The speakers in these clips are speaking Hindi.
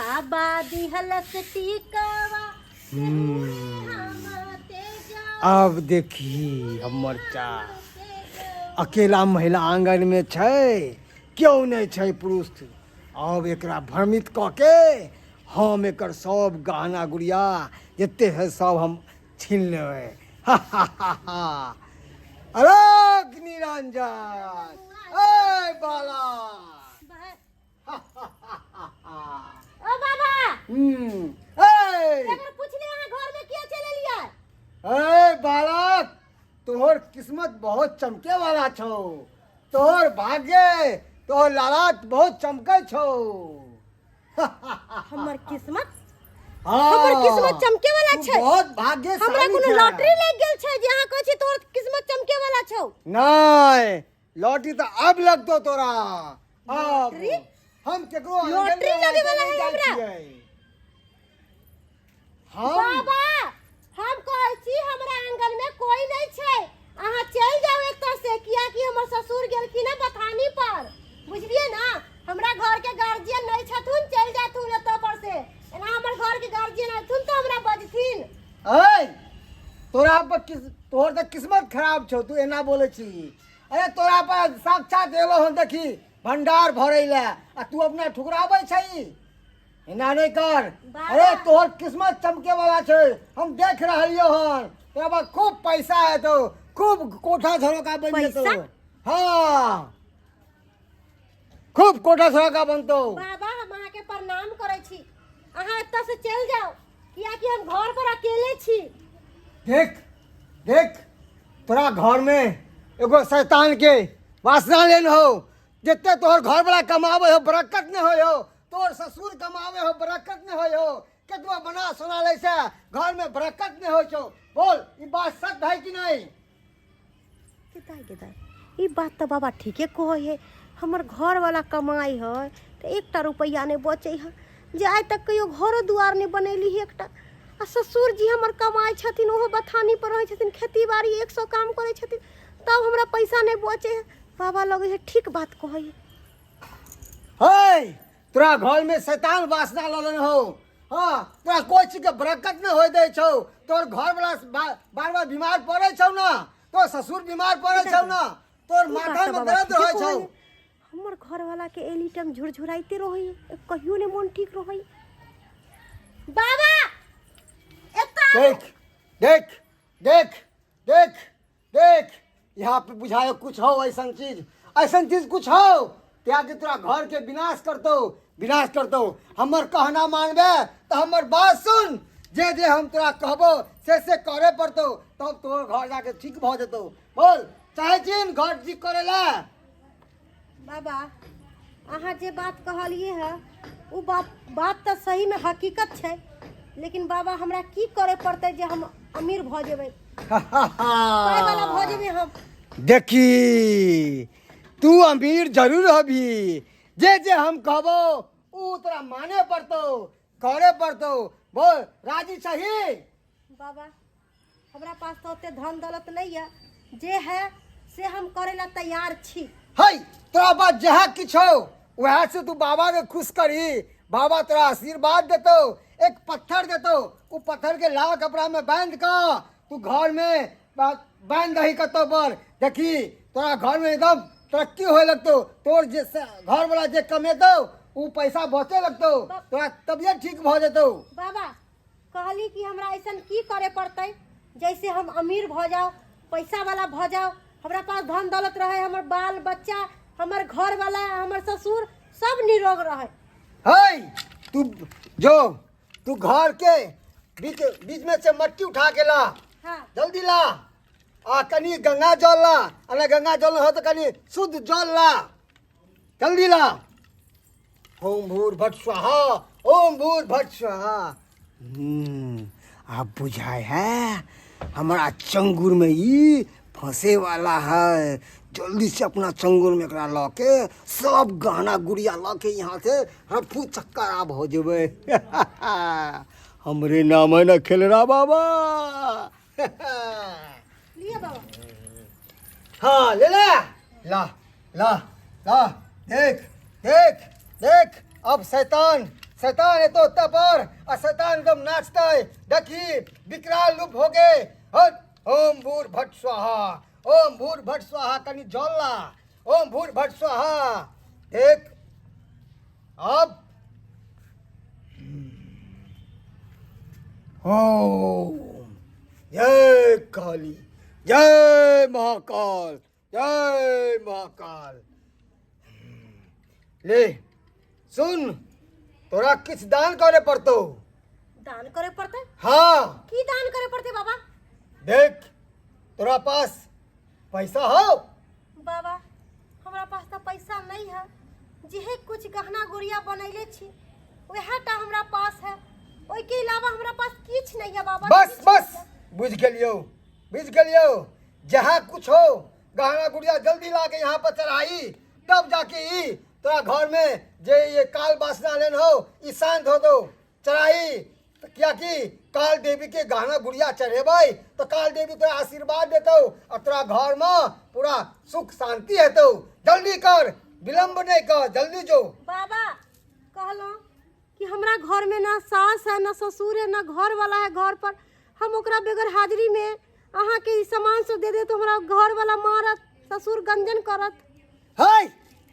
बाबा दिहलस टीकावा अब देखी हमर चा अकेला महिला आंगन में छै, क्यों नहीं छै पुरुष। अब एकरा भ्रमित क के हम एकर सब गहना गुड़िया जते है सब हम छीन लेबै। अरे निरंजन ए बाला ओ बाबा ए पूछले अहाँ घर में किया चले लिया। ए बालक, तोहर किस्मत बहुत चमके वाला छो, तोहर भाग्य तोहर लालात बहुत चमके छो। हमर किस्मत हाँ, हमर किस्मत चमके वाला तू छै। बहुत भाग्यशाली हमरा कोनो छै। लॉटरी लग गेल छै जे अहाँ कहै छी तोहर किस्मत चमके वाला छौ। नहीं, लॉटरी तो अब लगतो तोरा। अब लॉटरी? हम केकरो लॉटरी लगे वाला है हमरा। हम बाबा हम कहै छी हमरा आंगन में कोई नहीं छै, अहाँ चल जाओ एतऽ से, किया कि हमर ससुर गेलखिन है बथानी पर, बुझलिए ना। हमरा घर के गार्जियन नहीं छथुन, चल जाथुन एतऽ पर से। एना हमर घर के गार्जियन आथुन तो हमरा बजथिन। ए तोरा पर तोहर तो किस्मत खराब छौ, तू एना बोले छी। अरे तोरा पर साक्षात एलो हम देखी भंडार भरे ले, आ तू अपना ठुकराबै छै। एना नहीं कर। बाबा। अरे तोहर किस्मत चमके वाला छै, हम देख रहलियो हन। तोरा पास खूब पैसा है, तो खूब कोठा झरोका बन जेतो। पैसा? हाँ, खूब कोठा झरोका बनतो। बाबा हम अहाँ के प्रणाम करै छी, अहाँ एतऽ से चल जाओ, किया कि हम घर पर अकेले छी। देख देख, तोरा घर में एगो शैतान के वासना लेन हो। जितने तोहर घर वाला कमावे हो बरकत न हो, तोहर ससुर कमावे हो बरकत न हो, केतबो बना सोना ले से घर में बरकत न हो छो। बोल ई बात सच है कि नहीं। गेदाई ई बात तो बाबा ठीके कहै है। हमर घर वाला कमाई है तो एकटा रुपया नहीं बचे है, जे आइ तक कहियो घरो दुआर नहीं बनैली है एकटा। आ ससुर जी हमर कमाई छथिन, ओहो बथानी पर रहै छथिन, खेती बाड़ी 100 काम करै छथिन, तब हमरा पैसा नहीं बचे है। बाबा लगे है ठीक बात कहै है। है तोरा घर में शैतान वासना ललन हो। हाँ, तोरा कोई चीज के बरकत न हो दे छौ। तोर घर वाला बार बार बीमार पड़े छौ ना, तो ससुर बीमार पड़े छौ ना, तोर माथा में दर्द हो छौ। हमर घर वाला के एनी टाइम झुरझुराइते रहै है, कहियो ने मन ठीक रहै। बाबा एता देख देख देख देख देख, यहाँ पे बुझायो कुछ हो ऐसा चीज कुछ हो त्याग तोरा घर के विनाश करतो। हमर कहना मानबे तो हमर बात सुन, जे जे हम तोरा कहबो से करे पड़तो, तब तोर घर जाके ठीक भ जतो। बोल चाहे चीन घर ठीक करे ला। बाबा अहाँ जे बात कहलिए है वो बात तो सही में हकीकत छै, लेकिन बाबा हमरा की करे पड़ते जे हम अमीर भ जेबै, पाय वाला भ जेबै हम। देखी तू अमीर जरूर हबी, जे जे हम कहबो ऊ तोरा माने पड़तो, करे पड़तो। बोल राजी सही। बाबा हमरा पास तो ओते धन दौलत नहीं है, जे है से हम करे ला तैयार छी। है तोरा पास जहाँ किछ हो वह से तू बाबा के खुश करी, बाबा तोरा आशीर्वाद देतो, एक पत्थर देतो, उ पत्थर के लाल कपड़ा में बांध कर तू घर में बांध दही कतो पर। देखी तोरा घर में एकदम तरक्की होए लगतो, तोर जे घर वाला जे कमेतो उ पैसा बचे लगतो, तोरा तबियत ठीक भ जेतो। बाबा कहली कि हमरा ऐसन की करे पड़ते जैसे हम अमीर भ जाओ, पैसा वाला भ जाओ, हमरा पास धन दौलत रहे, हमर बाल बच्चा, हमर घर वाला, हमर ससुर सब निरोग रहे। है तू घर के बीच में से मट्टी उठा के ला। हाँ जल्दी ला। आ कनी गंगा जल ला, अरे गंगा जल हो तो कनी शुद्ध जल ला, जल्दी ला। ओम भूर्भुवः स्वाहा, ओम भूर्भुवः स्वाहा। अब बुझाए है हमारा चंगुर में ई फंसे वाला है। जल्दी से अपना चंगुर में एकरा ला के सब गहना गुड़िया ला के यहाँ से रफू चक्कर आब हो जेबे। हमरे नाम है ना खेलरा बाबा। लिए बाबा। हाँ ले ला ला ला ला। देख देख देख, अब शैतान शैतान है तो पर और शैतान एकदम नाचता है देखी विकराल रूप हो गए। ओम भूर भट स्वाहा, ओम भूर भट स्वाहा कनी जौला, ओम भूर भट स्वाहा। देख अब ओम जय काली, जय महाकाल, जय महाकाल। ले सुन, तोरा किस दान करे पड़तो? दान करे पड़ते? हाँ की दान करे पड़ते बाबा? देख तोरा पास पैसा हो? बाबा हमरा पास तो पैसा नहीं है, जेहे कुछ गहना गुड़िया बनैले छी वह टा हमरा पास है, ओई के अलावा हमरा पास किछ नहीं है बाबा। बस बस बुझ गेलियो, बुझ गेलियो। जहाँ कुछ हो गहना गुड़िया जल्दी ला के यहाँ पर चढ़ाई, तब जाके ही तोरा घर में जे ये काल वासना लेन हो ई शांत हो दो चढ़ाई। तो क्या कि काल देवी के गहना गुड़िया चढ़ेबै तो काल देवी तोरा आशीर्वाद देतो और तोरा घर में पूरा सुख शांति हेतौ। जल्दी कर, विलम्ब नहीं कर, जल्दी जो। बाबा कहलो कि हमरा घर में ना सास है ना ससुर है ना घर वाला है घर पर, हम ओकरा बगैर हाजिरी में अहाँ के सामान सब दे दे तो हमरा घर वाला मारत, ससुर गंजन करत। हाय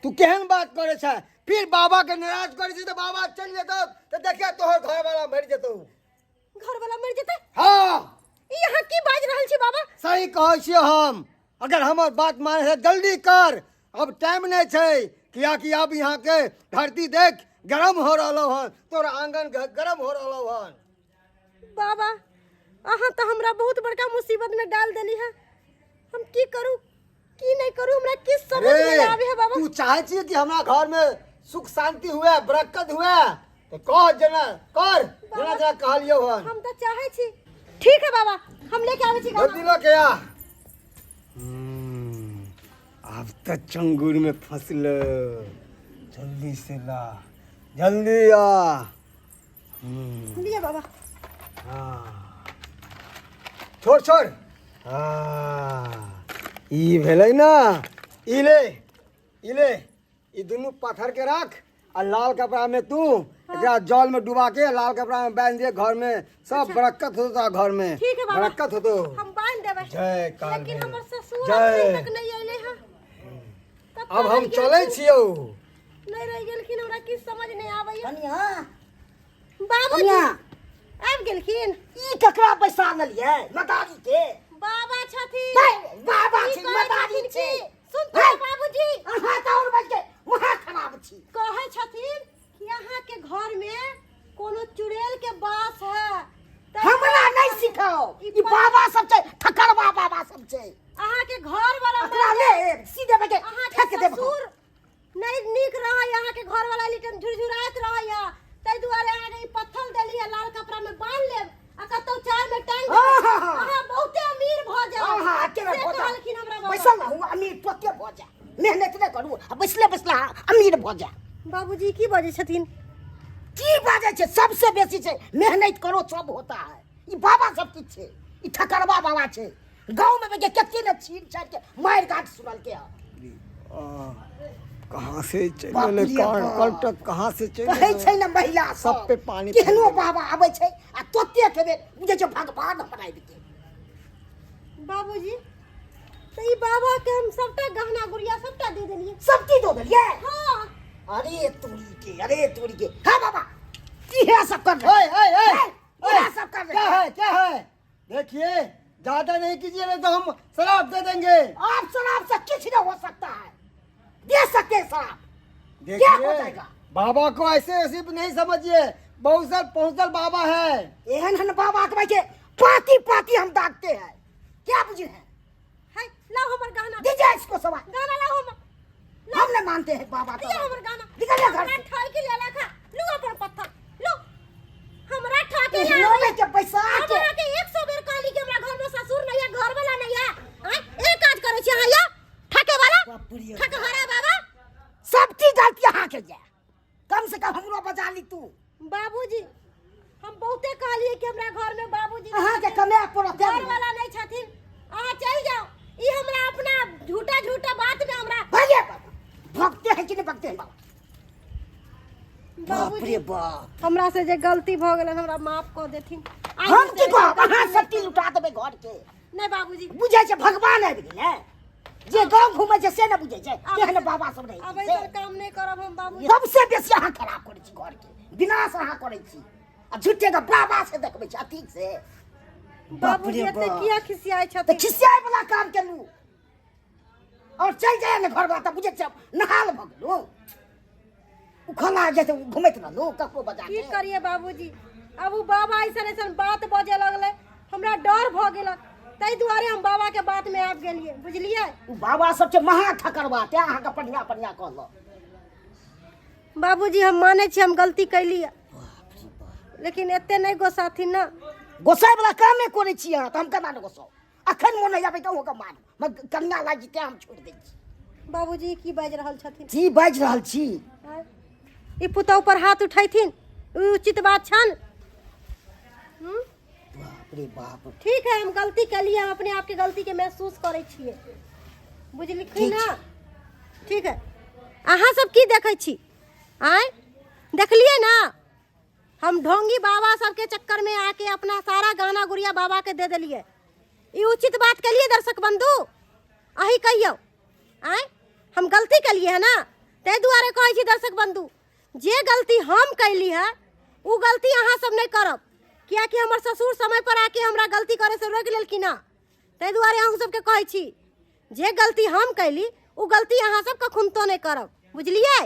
तू केहन बात करे छ? फिर बाबा के नाराज करे छी तो बाबा चल जेतो तो देखिए तोहर घर वाला मर जेतो। घर वाला मर जेते? हाँ ई यहाँ की बाज रहल छी बाबा? सही कहै छी हम। अगर हमर बात माने है जल्दी कर, अब टाइम नहीं छै। किया कि अब यहाँ के धरती देख गरम हो रहलो हन, तोरा आंगन गरम हो रहलो हन। बाबा अहाँ तो हमरा बहुत बड़का मुसीबत में डाल देली है, हम की करूं की नहीं करूं, हमरा किस समझ में नहीं आवे है बाबा। तू चाहे छी कि हमरा घर में सुख शांति हुए, बरकत हुए तो कह जना कर, जना जना कहलियो हन। हम तो चाहे छी। ठीक है बाबा हम लेके आवे छी जल्दी गाना। लो के आ। अब तो चंगुर में फंसल, जल्दी से ला, जल्दी आ। लिए बाबा। हाँ छोड़ छोड़। हाँ ई भेलै ना, ई ले, ई ले, ई दुनू पत्थर के रख और लाल कपड़ा में तू एकरा जल में डुबा के लाल कपड़ा में बांध दे, घर में सब बरकत होता घर में। ठीक है बाबा, बरकत होतो। हम बांध देबै। जय काल लेकिन भैरव। हमर ससुर जय। अभी तक नहीं आइले हैं। अब हम चले छियो। नहीं रह गेलखिन, हमरा की समझ नहीं आबै। कनिया बाबूजी कनिया आबि गेलखिन। ई ककरा पैसा लेलिए? मदारी के? बाबा छथिन। नहीं बाबा ई छी, कहै मदारी छथिन छी। कि सुनते बाबूजी अहाँ तो और बज के वहां खराब छी। कहै छथिन कि अहाँ के घर में कोनो चुड़ैल के बास है। तऽ हमरा नहीं सिखाओ, ई बाबा सब छै, ठकरवा बाबा सब छै। अहाँ के घर वाला अकरा ले सीधे बजे अहाँ फेंक के देब। ससुर नहीं नीक रहै, अहाँ के घर वाला लिटन झुरझुराइत रहै, तै दुआरे अहाँ के ई पत्थर देलिए, लाल कपड़ा में बांध लेब आ कतौ चाय में टांग देब, अहाँ बहुते अमीर भ जाओ। हां केना से बोझा कहलखिन हमरा बाबा। बैसल हूं अमीर पक्के बोझा, मेहनत नहीं करू आ बैसले बैसला अमीर बोझा। बाबूजी की बजै छथिन? की बाजे छै? सबसे बेसी छै मेहनत करो सब होता है। ई बाबा सब किछ छै, ई ठकरवा बाबा छै। गांव में बजे कत्ते न छीन छाट के मार गाट सुनल के। कहाँ से चले बाप रे कलटक कहाँ से चले कहै छै न महिला सब पे पानी केहनो फेर दे। बाबा आबै छै आ तोते के बेर बुझे छै भगवान बनाइ देते। बाबूजी तो ई बाबा के हम सबटा गहना गुड़िया सबटा दे देलिए। सब चीज दो देलिए। हां अरे तोरी के हां बाबा इहे सब कर ओए ओए ओए इहे सब कर क्या है क्या है? देखिए ज्यादा नहीं कीजिए नहीं तो हम शराब दे देंगे। आप शराब से कुछ नहीं हो सकता है, दे सकते हैं शराब। क्या हो देखिए जाएगा? बाबा को ऐसे ऐसे नहीं समझिए, बहुसल पहुंचल बाबा है। एहन हन बाबा के भाई पाती पाती हम दागते हैं, क्या बुझे हैं? है लाओ हमर गहना, दीजिए इसको सवाल। गाना लाओ हम, हम न मानते हैं बाबा दिया का। हमर गाना। निकलिए घर हमरा से। ठाई के लेला खा, लो अपन पत्थर लो, हमरा ठाके ले इन्हों में के पैसा के हमरा के 100 बेर कहली कि हमरा घर में ससुर नहीं है, घर वाला नहीं है। हैं एक काज करे छी अहाँ या ठाके वाला बाप रे ठक हरा बाबा। सब चीज गलती यहाँ के जाए, कम से कम हमरो बचा ली तू। बाबूजी हम बहुते कहलिए कि हमरा घर में बाबूजी अहाँ के कमे पड़त घर वाला नहीं छथिन, अहाँ चल जाओ। ई हमरा अपना झूठा झूठा बात में हमरा भगे बाबा भगते हैं कि नहीं भगते हैं बाबा? बाप रे बाप, हमरा से जे गलती भ गेल हमरा माफ कर देथिन। हम की कहब, अहाँ सब चीज लुटा देबै घर के। नहीं बाबूजी, बुझै छै भगवान आबि गेलै, जे गाँव घूमै छै से न बुझै छै केहन बाबा सब रहै अब छै। ऐसा काम नहीं करब हम बाबूजी। सबसे बेसी अहाँ खराब करै छी घर के, विनाश अहाँ करै छी आ झूठे के बाबा से देखबै छी ठीक से। बाबूजी एते किया खिसियाइ तऽ छथिन? खिसियाइ वाला काम केलू और चल जाए ने घर वाला, तऽ बुझै छै नहाल भ गेलू, खाना जैसे घूमैत रहलू ककरो बजा की के। करिए बाबूजी, अब उ बाबा ऐसा ऐसा बात बजे लगले, हमरा डर भ गेल, तै दुआरे हम बाबा के बात में आबि गेलिए, बुझलिए? उ बाबा सब छै महा ठकरवा, ते अहाँ के बढ़िया बढ़िया कहलक। बाबूजी हम माने छी हम गलती कैली, लेकिन एते नहीं गोसाथिन ना। गोसाई वाला काम नहीं करे छी अहाँ, तऽ हम केना न गोसाउ? अखन मोन नहीं आबै तऽ अहूँ के मारू, मैं कन्या लाग जेतै हम छोड़ दै छी। बाबूजी की बाजि रहल छथिन? जी बाजि रहल छी। आँय? ई पुतहु पर हाथ उठैथिन, ई उचित बात छन? बाप रे बाप, ठीक है, हम गलती के लिए हम अपने आप के गलती के महसूस करे छिए, बुझलिखिन ना? ठीक है, अहाँ सब की देखै छी? आय देखलिए ना, हम ढोंगी बाबा सबके चक्कर में आके अपना सारा गाना गुड़िया बाबा के दे दिलिए। ई उचित बात के लिए दर्शक बंधु अही कहियो, आय हम गलती के लिए है ना, तै दुआरे कहै छी दर्शक बंधु, जे गलती हम कैली है उ गलती अहाँ सब नहीं करब, किया कि हमर ससुर समय पर आके हमरा गलती करे से रोक लेलखिन ना। तै दुआरे अहूँ सबके कहै छी, जे गलती हम कैली उ गलती अहाँ सब कखुनतो नहीं करब, बुझलिए?